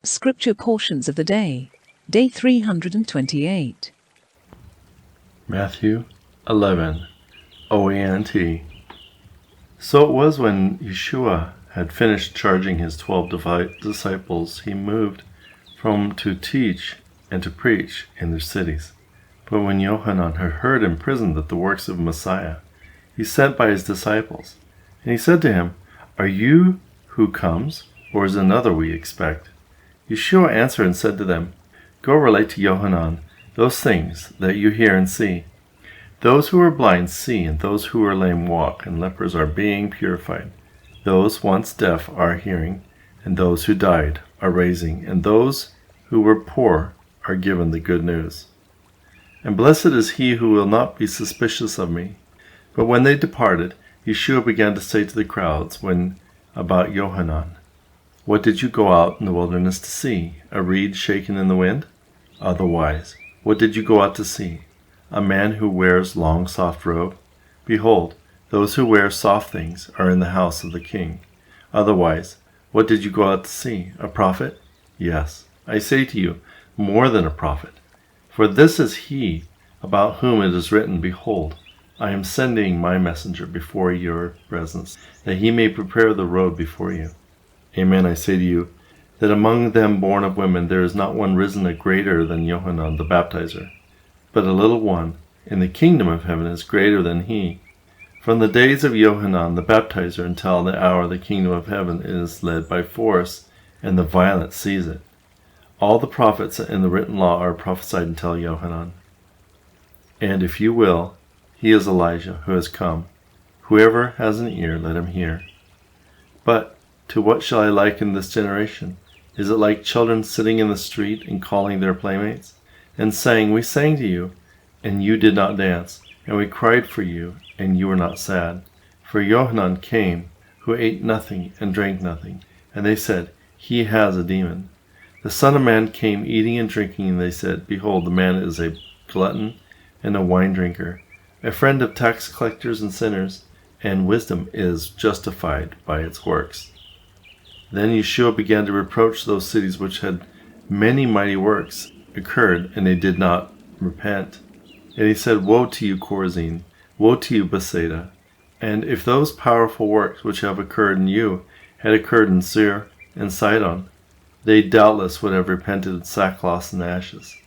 Scripture portions of the day, Day 328. Matthew 11, OANT. So it was when Yeshua had finished charging his 12 disciples, he moved from to teach and to preach in their cities. But when Yohanan had heard in prison that the works of Messiah, he sent by his disciples. And he said to him, Are you who comes, or is another we expect? Yeshua answered and said to them, Go relate to Yohanan those things that you hear and see. Those who are blind see, and those who are lame walk, and lepers are being purified. Those once deaf are hearing, and those who died are raising, and those who were poor are given the good news. And blessed is he who will not be suspicious of me. But when they departed, Yeshua began to say to the crowds about Yohanan, What did you go out in the wilderness to see? A reed shaken in the wind? Otherwise, what did you go out to see? A man who wears long soft robe? Behold, those who wear soft things are in the house of the king. Otherwise, what did you go out to see? A prophet? Yes, I say to you, more than a prophet. For this is he about whom it is written, Behold, I am sending my messenger before your presence, that he may prepare the road before you. Amen, I say to you, that among them born of women there is not one risen a greater than Yohanan the baptizer. But a little one in the kingdom of heaven is greater than he. From the days of Yohanan the baptizer until the hour the kingdom of heaven is led by force, and the violent seize it. All the prophets in the written law are prophesied until Yohanan. And if you will, he is Elijah who has come. Whoever has an ear, let him hear. But to what shall I liken this generation? Is it like children sitting in the street and calling their playmates, and saying, We sang to you, and you did not dance, and we cried for you, and you were not sad? For Yohanan came, who ate nothing and drank nothing, and they said, He has a demon. The Son of Man came eating and drinking, and they said, Behold, the man is a glutton and a wine drinker, a friend of tax collectors and sinners, and wisdom is justified by its works. Then Yeshua began to reproach those cities which had many mighty works occurred, and they did not repent. And he said, Woe to you, Chorazin! Woe to you, Bethsaida! And if those powerful works which have occurred in you had occurred in Tyre and Sidon, they doubtless would have repented in sackcloth and ashes.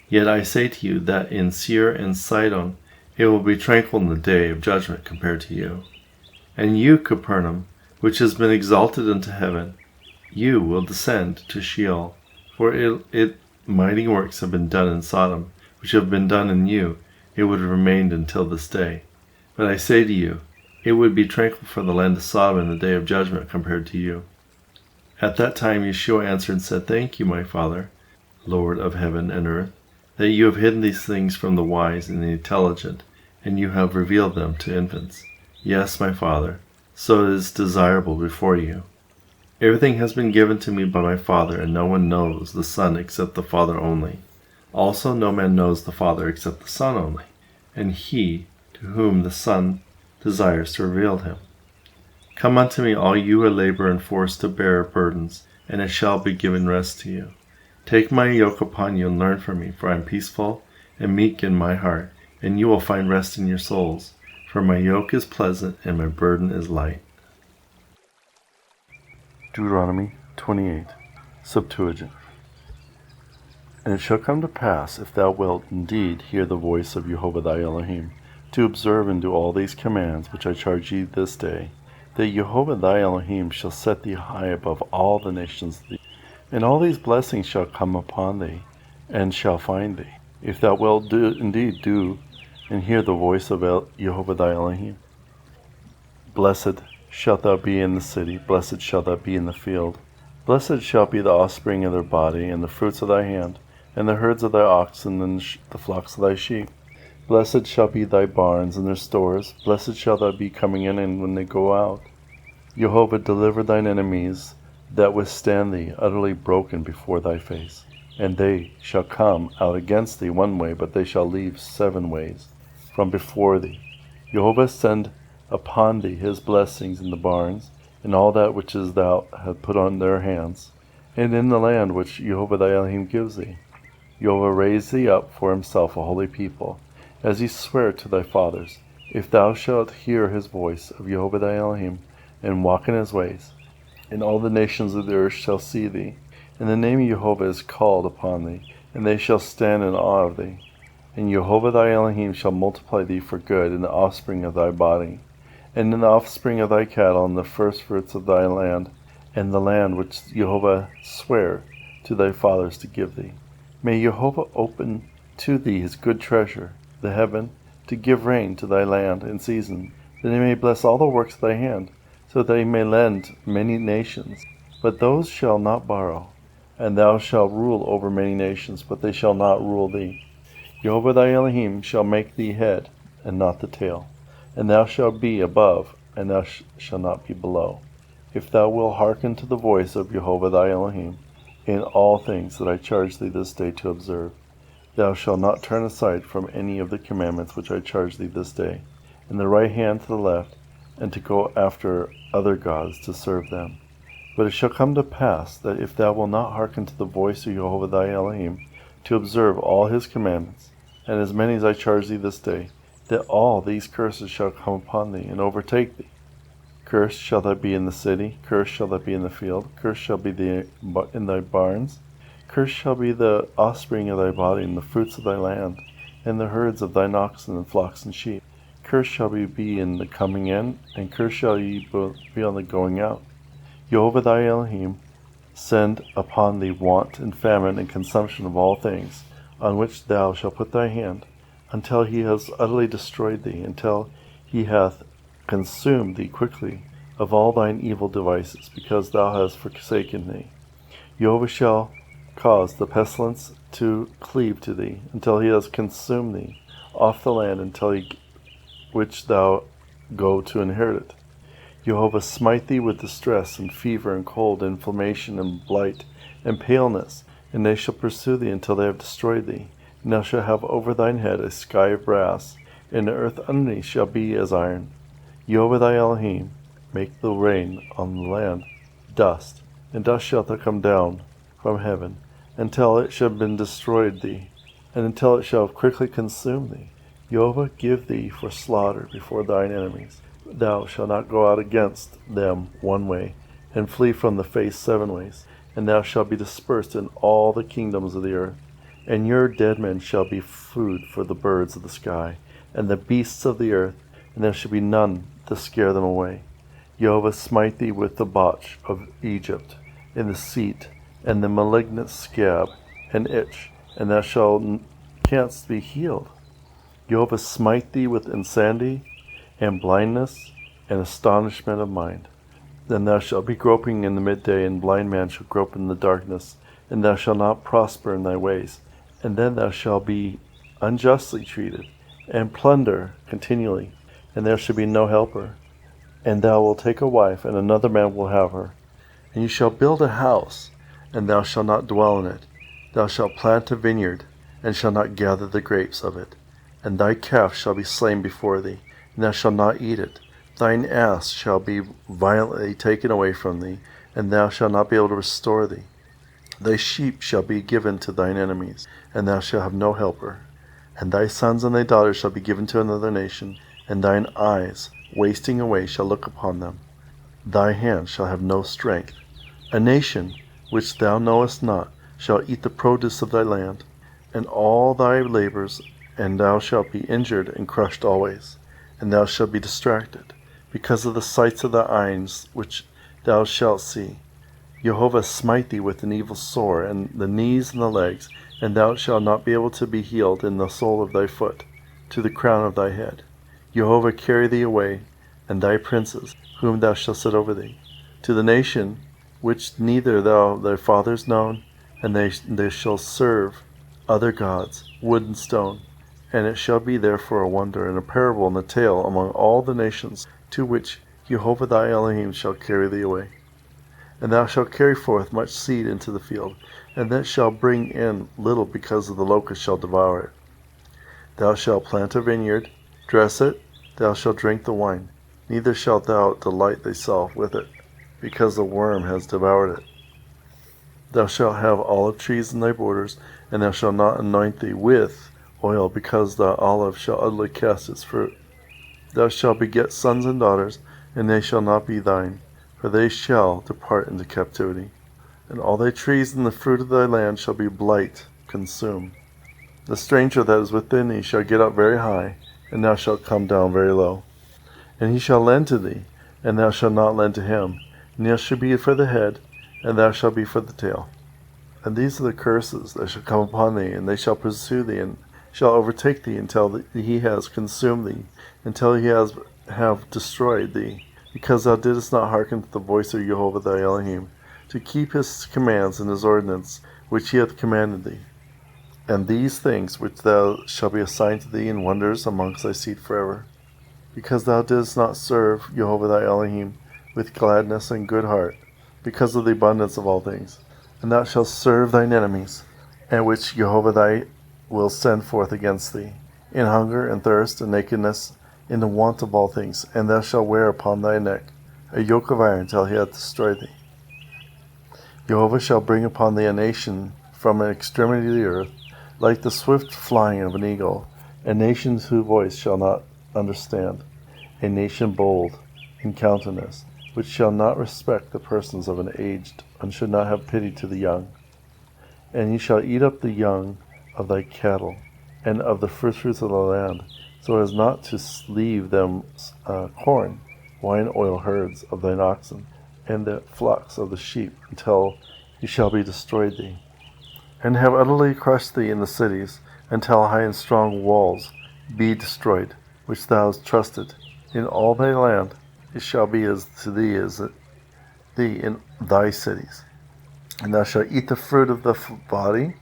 Yet I say to you that in Tyre and Sidon it will be tranquil in the day of judgment compared to you. And you, Capernaum, which has been exalted into heaven, you will descend to Sheol. For mighty works have been done in Sodom, which have been done in you, it would have remained until this day. But I say to you, it would be tranquil for the land of Sodom in the day of judgment compared to you. At that time Yeshua answered and said, Thank you, my Father, Lord of heaven and earth, that you have hidden these things from the wise and the intelligent, and you have revealed them to infants. Yes, my Father, so it is desirable before you. Everything has been given to me by my Father, and no one knows the Son except the Father only. Also no man knows the Father except the Son only, and he to whom the Son desires to reveal him. Come unto me, all you who labor and force to bear burdens, and it shall be given rest to you. Take my yoke upon you and learn from me, for I am peaceful and meek in my heart, and you will find rest in your souls. For my yoke is pleasant and my burden is light. Deuteronomy 28, Septuagint. And it shall come to pass, if thou wilt indeed hear the voice of Jehovah thy Elohim, to observe and do all these commands which I charge thee this day, that Jehovah thy Elohim shall set thee high above all the nations of thee, and all these blessings shall come upon thee, and shall find thee, if thou wilt indeed do and hear the voice of Jehovah thy Elohim. Blessed shalt thou be in the city, blessed shalt thou be in the field. Blessed shall be the offspring of their body, and the fruits of thy hand, and the herds of thy oxen, and the flocks of thy sheep. Blessed shall be thy barns and their stores. Blessed shall thou be coming in and when they go out. Jehovah deliver thine enemies that withstand thee, utterly broken before thy face. And they shall come out against thee one way, but they shall leave 7 ways from before thee. Jehovah send upon thee his blessings in the barns, and all that which thou hast put on their hands, and in the land which Jehovah thy Elohim gives thee. Jehovah raise thee up for himself a holy people, as he sware to thy fathers, if thou shalt hear his voice of Jehovah thy Elohim, and walk in his ways. And all the nations of the earth shall see thee, and the name of Jehovah is called upon thee, and they shall stand in awe of thee. And Jehovah thy Elohim shall multiply thee for good in the offspring of thy body, and in the offspring of thy cattle, and the firstfruits of thy land, and the land which Jehovah sware to thy fathers to give thee. May Jehovah open to thee his good treasure, the heaven, to give rain to thy land in season, that he may bless all the works of thy hand, so that he may lend many nations, but those shall not borrow. And thou shalt rule over many nations, but they shall not rule thee. Jehovah thy Elohim shall make thee head, and not the tail. And thou shalt be above, and thou shalt not be below. If thou wilt hearken to the voice of Jehovah thy Elohim, in all things that I charge thee this day to observe, thou shalt not turn aside from any of the commandments which I charge thee this day, and the right hand to the left, and to go after other gods to serve them. But it shall come to pass that if thou wilt not hearken to the voice of Jehovah thy Elohim, to observe all his commandments, and as many as I charge thee this day, that all these curses shall come upon thee, and overtake thee. Cursed shall thou be in the city, cursed shall thou be in the field, cursed shall be in thy barns, cursed shall be the offspring of thy body, and the fruits of thy land, and the herds of thine oxen and flocks and sheep. Cursed shall be in the coming in, and cursed shall ye be on the going out. Jehovah thy Elohim send upon thee want and famine and consumption of all things, on which thou shalt put thy hand, until he has utterly destroyed thee, until he hath consumed thee quickly of all thine evil devices, because thou hast forsaken thee. Jehovah shall cause the pestilence to cleave to thee, until he has consumed thee off the land, which thou go to inherit it. Jehovah smite thee with distress, and fever, and cold, inflammation, and blight, and paleness, and they shall pursue thee until they have destroyed thee. And thou shalt have over thine head a sky of brass, and the earth underneath shall be as iron. Jehovah thy Elohim make the rain on the land dust, and dust shalt thou come down from heaven, until it shall have been destroyed thee, and until it shall have quickly consumed thee. Jehovah give thee for slaughter before thine enemies. Thou shalt not go out against them one way, and flee from the face 7 ways. And thou shalt be dispersed in all the kingdoms of the earth. And your dead men shall be food for the birds of the sky, and the beasts of the earth, and there shall be none to scare them away. Jehovah smite thee with the botch of Egypt, and the seat, and the malignant scab, and itch, and thou canst be healed. Jehovah smite thee with insanity, and blindness, and astonishment of mind. Then thou shalt be groping in the midday, and blind man shall grope in the darkness, and thou shalt not prosper in thy ways. And then thou shalt be unjustly treated, and plunder continually, and there shall be no helper. And thou wilt take a wife, and another man will have her. And you shall build a house, and thou shalt not dwell in it. Thou shalt plant a vineyard, and shalt not gather the grapes of it. And thy calf shall be slain before thee, and thou shalt not eat it. Thine ass shall be violently taken away from thee, and thou shalt not be able to restore thee. Thy sheep shall be given to thine enemies, and thou shalt have no helper. And thy sons and thy daughters shall be given to another nation, and thine eyes, wasting away, shall look upon them. Thy hand shall have no strength. A nation which thou knowest not shall eat the produce of thy land, and all thy labors, and thou shalt be injured and crushed always. And thou shalt be distracted, because of the sights of thy eyes which thou shalt see. Jehovah smite thee with an evil sore, and the knees and the legs, and thou shalt not be able to be healed in the sole of thy foot, to the crown of thy head. Jehovah carry thee away, and thy princes, whom thou shalt set over thee, to the nation which neither thou thy fathers known, and they shall serve other gods, wood and stone. And it shall be therefore a wonder and a parable and a tale among all the nations, to which Jehovah thy Elohim shall carry thee away. And thou shalt carry forth much seed into the field, and that shall bring in little, because of the locust shall devour it. Thou shalt plant a vineyard, dress it, thou shalt drink the wine, neither shalt thou delight thyself with it, because the worm has devoured it. Thou shalt have olive trees in thy borders, and thou shalt not anoint thee with oil, because the olive shall utterly cast its fruit. Thou shalt beget sons and daughters, and they shall not be thine, for they shall depart into captivity. And all thy trees and the fruit of thy land shall be blight consumed. The stranger that is within thee shall get up very high, and thou shalt come down very low. And he shall lend to thee, and thou shalt not lend to him. And he shall be for the head, and thou shalt be for the tail. And these are the curses that shall come upon thee, and they shall pursue thee, and shall overtake thee until he has consumed thee, until he have destroyed thee, because thou didst not hearken to the voice of Jehovah thy Elohim, to keep his commands and his ordinance, which he hath commanded thee. And these things which thou shall be assigned to thee in wonders amongst thy seed forever, because thou didst not serve Jehovah thy Elohim with gladness and good heart, because of the abundance of all things. And thou shalt serve thine enemies, and which Jehovah thy will send forth against thee, in hunger and thirst and nakedness, in the want of all things. And thou shalt wear upon thy neck a yoke of iron till he hath destroyed thee. Jehovah shall bring upon thee a nation from an extremity of the earth, like the swift flying of an eagle, a nation whose voice shall not understand, a nation bold in countenance, which shall not respect the persons of an aged, and should not have pity to the young. And ye shall eat up the young of thy cattle, and of the first fruits of the land, so as not to leave them corn, wine, oil, herds of thine oxen, and the flocks of the sheep, until he shall be destroyed thee, and have utterly crushed thee in the cities, until high and strong walls be destroyed, which thou hast trusted. In all thy land it shall be as to thee in thy cities. And thou shalt eat the fruit of the body,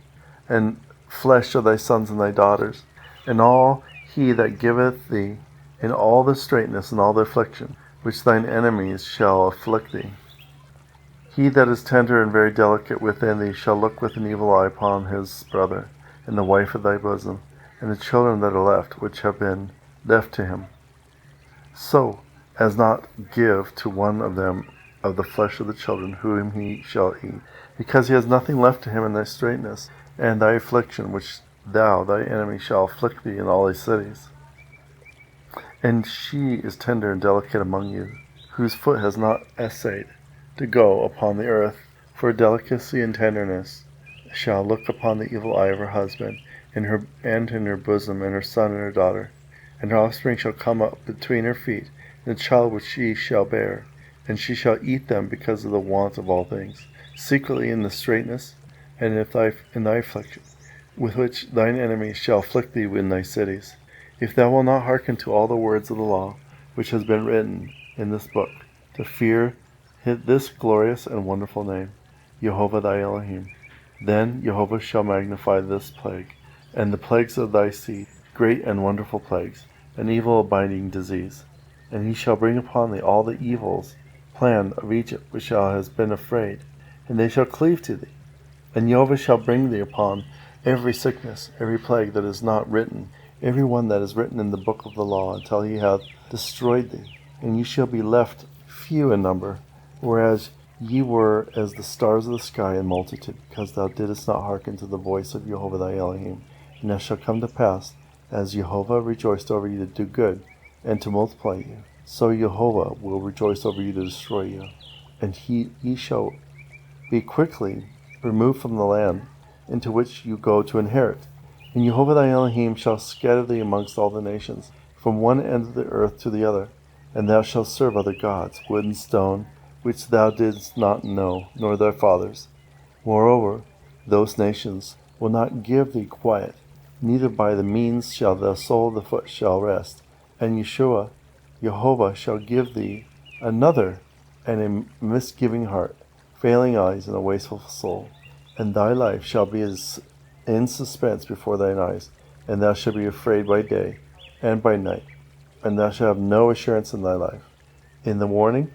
and flesh of thy sons and thy daughters, and all he that giveth thee in all the straitness and all the affliction, which thine enemies shall afflict thee. He that is tender and very delicate within thee shall look with an evil eye upon his brother, and the wife of thy bosom, and the children that are left, which have been left to him, so as not give to one of them of the flesh of the children whom he shall eat, because he has nothing left to him in thy straitness, and thy affliction, which thy enemy, shall afflict thee in all thy cities. And she is tender and delicate among you, whose foot has not essayed to go upon the earth, for delicacy and tenderness shall look upon the evil eye of her husband, and in her bosom, and her son and her daughter, and her offspring shall come up between her feet, and the child which she shall bear, and she shall eat them because of the want of all things, secretly in the straitness, and in thy affliction, with which thine enemies shall afflict thee in thy cities, if thou wilt not hearken to all the words of the law, which has been written in this book, to fear this glorious and wonderful name, Jehovah thy Elohim. Then Jehovah shall magnify this plague, and the plagues of thy seed, great and wonderful plagues, an evil abiding disease. And he shall bring upon thee all the evils planned of Egypt, which thou hast been afraid, and they shall cleave to thee. And Jehovah shall bring thee upon every sickness, every plague that is not written, every one that is written in the book of the law, until he hath destroyed thee. And ye shall be left few in number, whereas ye were as the stars of the sky in multitude, because thou didst not hearken to the voice of Jehovah thy Elohim. And it shall come to pass, as Jehovah rejoiced over you to do good, and to multiply you, so Jehovah will rejoice over you to destroy you. And ye shall be quickly removed from the land into which you go to inherit. And Jehovah thy Elohim shall scatter thee amongst all the nations, from one end of the earth to the other, and thou shalt serve other gods, wood and stone, which thou didst not know, nor thy fathers. Moreover, those nations will not give thee quiet, neither by the means shall the sole of the foot shall rest. And Yeshua, Jehovah, shall give thee another and a misgiving heart, failing eyes, and a wasteful soul. And thy life shall be as in suspense before thine eyes, and thou shalt be afraid by day and by night, and thou shalt have no assurance in thy life. In the morning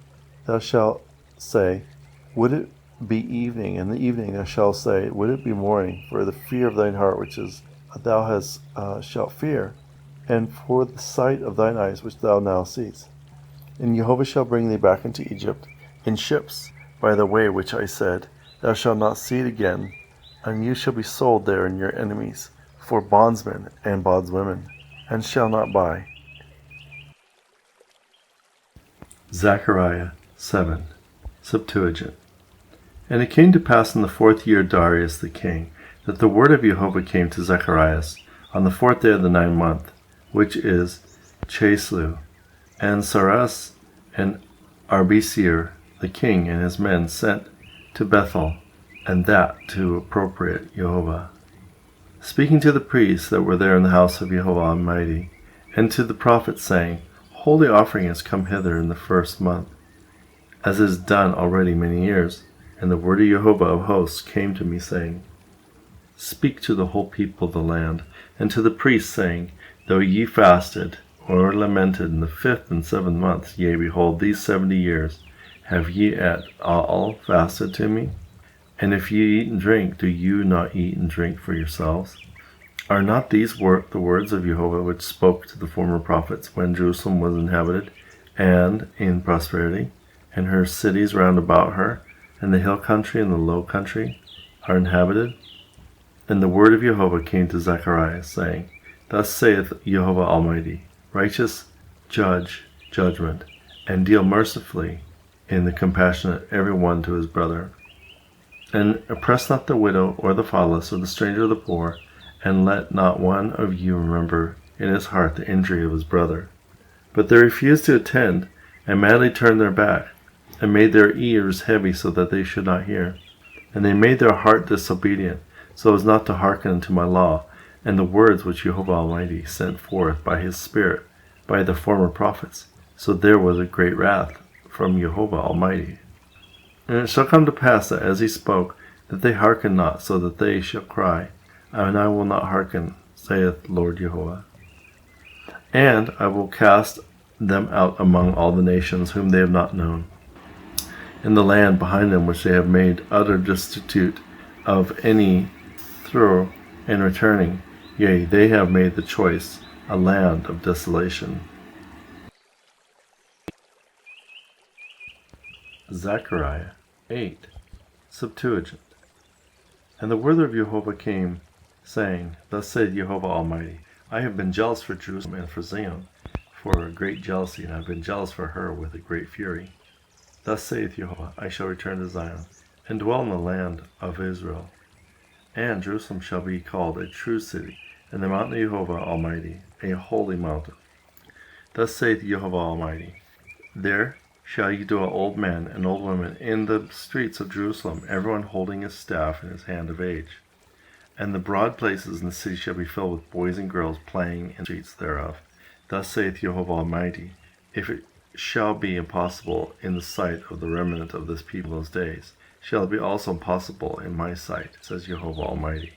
thou shalt say, would it be evening? In the evening thou shalt say, would it be morning? For the fear of thine heart which is thou hast shalt fear, and for the sight of thine eyes which thou now seest. And Jehovah shall bring thee back into Egypt in ships, by the way which I said, Thou shalt not see it again, and you shall be sold there in your enemies, for bondsmen and bondswomen, and shall not buy. Zechariah 7, Septuagint. And it came to pass in the 4th year of Darius the king, that the word of Jehovah came to Zacharias on the 4th day of the 9th month, which is Chislev. And Saras and Arbesir the king and his men sent to Bethel, and that to appropriate Jehovah, speaking to the priests that were there in the house of Jehovah Almighty, and to the prophets, saying, Holy offering has come hither in the 1st month, as is done already many years. And the word of Jehovah of hosts came to me, saying, Speak to the whole people of the land, and to the priests, saying, Though ye fasted or lamented in the 5th and 7th months, yea, behold, these 70 years, have ye at all fasted to me? And if ye eat and drink, do you not eat and drink for yourselves? Are not these the words of Jehovah which spoke to the former prophets when Jerusalem was inhabited and in prosperity, and her cities round about her, and the hill country and the low country are inhabited? And the word of Jehovah came to Zechariah, saying, Thus saith Jehovah Almighty, Righteous judge judgment, and deal mercifully in the compassionate every one to his brother. And oppress not the widow, or the fatherless, or the stranger, or the poor, and let not one of you remember in his heart the injury of his brother. But they refused to attend, and madly turned their back, and made their ears heavy so that they should not hear. And they made their heart disobedient, so as not to hearken unto my law, and the words which Jehovah Almighty sent forth by his Spirit, by the former prophets. So there was a great wrath from Jehovah Almighty. And it shall come to pass that as he spoke, that they hearken not, so that they shall cry, and I will not hearken, saith Lord Jehovah. And I will cast them out among all the nations whom they have not known, in the land behind them which they have made utter destitute of any thorough and returning. Yea, they have made the choice a land of desolation. Zechariah 8, Septuagint. And the word of Jehovah came, saying, Thus saith Jehovah Almighty, I have been jealous for Jerusalem and for Zion, for a great jealousy, and I have been jealous for her with a great fury. Thus saith Jehovah, I shall return to Zion, and dwell in the land of Israel. And Jerusalem shall be called a true city, and the mountain of Jehovah Almighty, a holy mountain. Thus saith Jehovah Almighty, There shall ye dwell old men and old women in the streets of Jerusalem, everyone holding his staff in his hand of age. And the broad places in the city shall be filled with boys and girls playing in the streets thereof. Thus saith Jehovah Almighty, If it shall be impossible in the sight of the remnant of this people those days, shall it be also impossible in my sight, says Jehovah Almighty.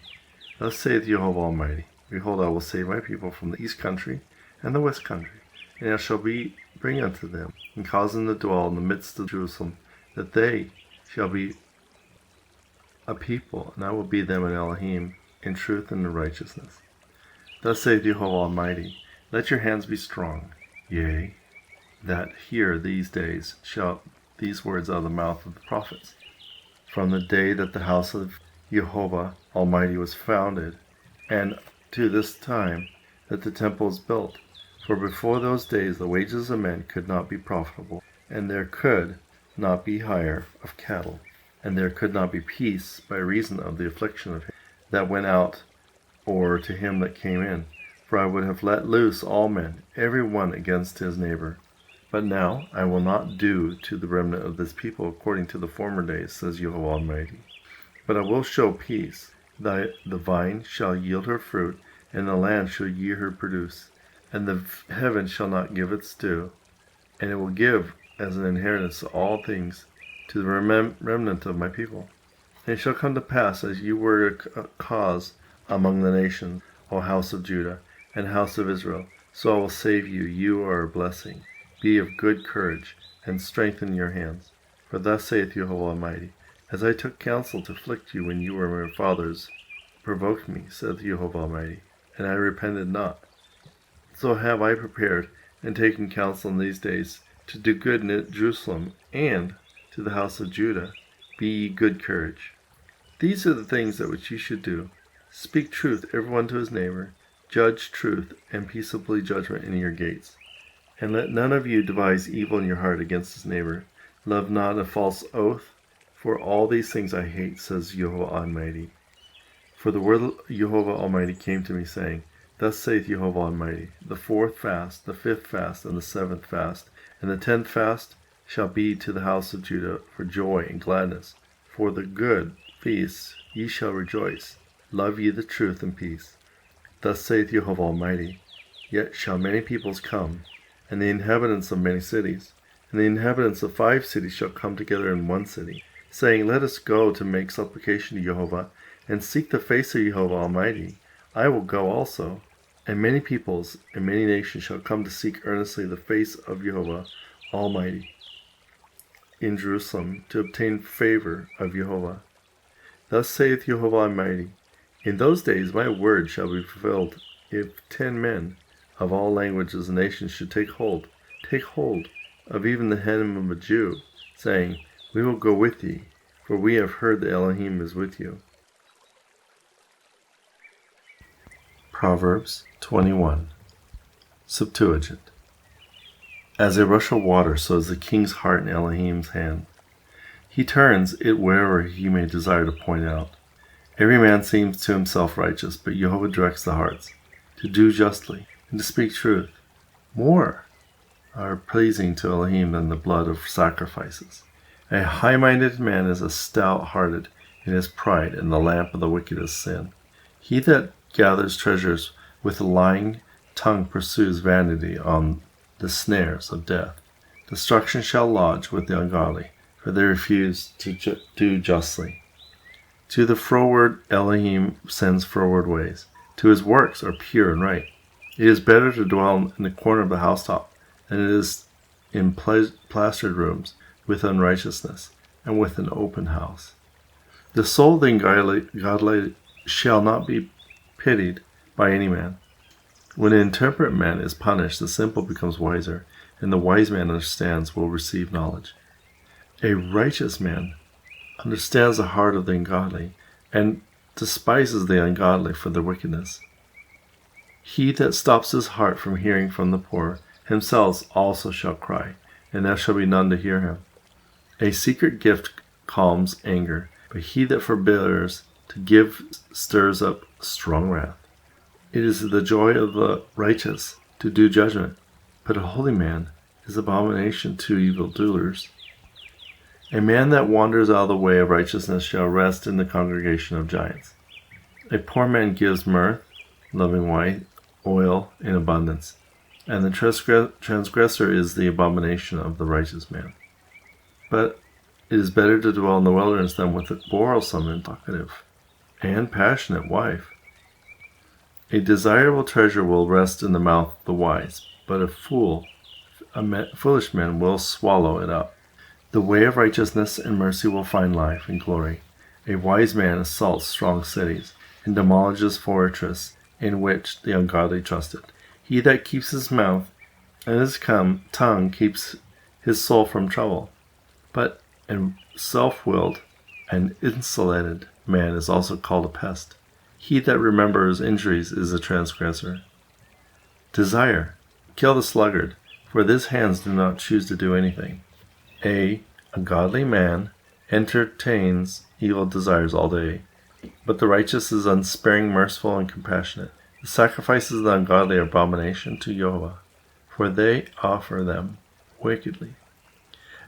Thus saith Jehovah Almighty, Behold, I will save my people from the east country and the west country, and I shall bring unto them, and cause them to dwell in the midst of Jerusalem, that they shall be a people, and I will be them an Elohim, in truth and in righteousness. Thus saith Jehovah Almighty, Let your hands be strong, yea, that hear these days shall these words out of the mouth of the prophets, from the day that the house of Jehovah Almighty was founded, and to this time that the temple is built. For before those days the wages of men could not be profitable, and there could not be hire of cattle, and there could not be peace by reason of the affliction of him that went out, or to him that came in. For I would have let loose all men, every one against his neighbor. But now I will not do to the remnant of this people according to the former days, says Jehovah Almighty. But I will show peace. The vine shall yield her fruit, and the land shall yield her produce, and the heaven shall not give its due, and it will give as an inheritance all things to the remnant of my people. And it shall come to pass, as you were a cause among the nations, O house of Judah and house of Israel, so I will save you. You are a blessing. Be of good courage, and strengthen your hands. For thus saith Jehovah Almighty, As I took counsel to afflict you when you were my fathers, provoked me, saith Jehovah Almighty, and I repented not. So have I prepared and taken counsel in these days to do good in Jerusalem and to the house of Judah. Be ye good courage. These are the things that which you should do. Speak truth, everyone to his neighbor. Judge truth and peaceably judgment in your gates. And let none of you devise evil in your heart against his neighbor. Love not a false oath, for all these things I hate, says Jehovah Almighty. For the word of Jehovah Almighty came to me, saying, Thus saith Jehovah Almighty, the 4th fast, the 5th fast, and the 7th fast, and the 10th fast shall be to the house of Judah for joy and gladness. For the good feasts ye shall rejoice. Love ye the truth and peace. Thus saith Jehovah Almighty, Yet shall many peoples come, and the inhabitants of many cities, and the inhabitants of 5 cities shall come together in one city, saying, Let us go to make supplication to Jehovah, and seek the face of Jehovah Almighty. I will go also. And many peoples and many nations shall come to seek earnestly the face of Jehovah Almighty in Jerusalem, to obtain favor of Jehovah. Thus saith Jehovah Almighty, In those days my word shall be fulfilled, if 10 men of all languages and nations should take hold of even the hem of a Jew, saying, We will go with thee, for we have heard the Elohim is with you. Proverbs 21. Septuagint. As a rush of water, so is the king's heart in Elohim's hand. He turns it wherever he may desire to point out. Every man seems to himself righteous, but Jehovah directs the hearts. To do justly, and to speak truth, more are pleasing to Elohim than the blood of sacrifices. A high-minded man is stout-hearted in his pride, and the lamp of the wicked is sin. He that gathers treasures with a lying tongue pursues vanity on the snares of death. Destruction shall lodge with the ungodly, for they refuse to do justly. To the froward Elohim sends froward ways. To his works are pure and right. It is better to dwell in the corner of the housetop than it is in plastered rooms with unrighteousness and with an open house. The soul of the ungodly shall not be pitied by any man. When an intemperate man is punished, the simple becomes wiser, and the wise man understands will receive knowledge. A righteous man understands the heart of the ungodly, and despises the ungodly for their wickedness. He that stops his heart from hearing from the poor, himself also shall cry, and there shall be none to hear him. A secret gift calms anger, but he that forbears to give stirs up strong wrath. It is the joy of the righteous to do judgment, but a holy man is abomination to evildoers. A man that wanders out of the way of righteousness shall rest in the congregation of giants. A poor man gives mirth, loving wine, oil in abundance, and the transgressor is the abomination of the righteous man. But it is better to dwell in the wilderness than with a quarrelsome and talkative and passionate wife. A desirable treasure will rest in the mouth of the wise, but a foolish man will swallow it up. The way of righteousness and mercy will find life and glory. A wise man assaults strong cities and demolishes fortresses in which the ungodly trusted. He that keeps his mouth and his tongue keeps his soul from trouble. But a self-willed and insulated man is also called a pest. He that remembers injuries is a transgressor. Desire, kill the sluggard, for his hands do not choose to do anything. A godly man entertains evil desires all day, but the righteous is unsparing, merciful, and compassionate. The sacrifices of the ungodly are abomination to Jehovah, for they offer them wickedly.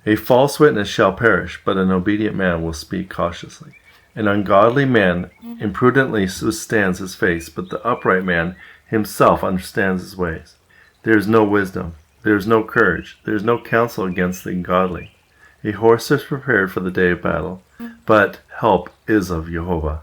A false witness shall perish, but an obedient man will speak cautiously. An ungodly man imprudently withstands his face, but the upright man himself understands his ways. There is no wisdom, there is no courage, there is no counsel against the ungodly. A horse is prepared for the day of battle, but help is of Jehovah.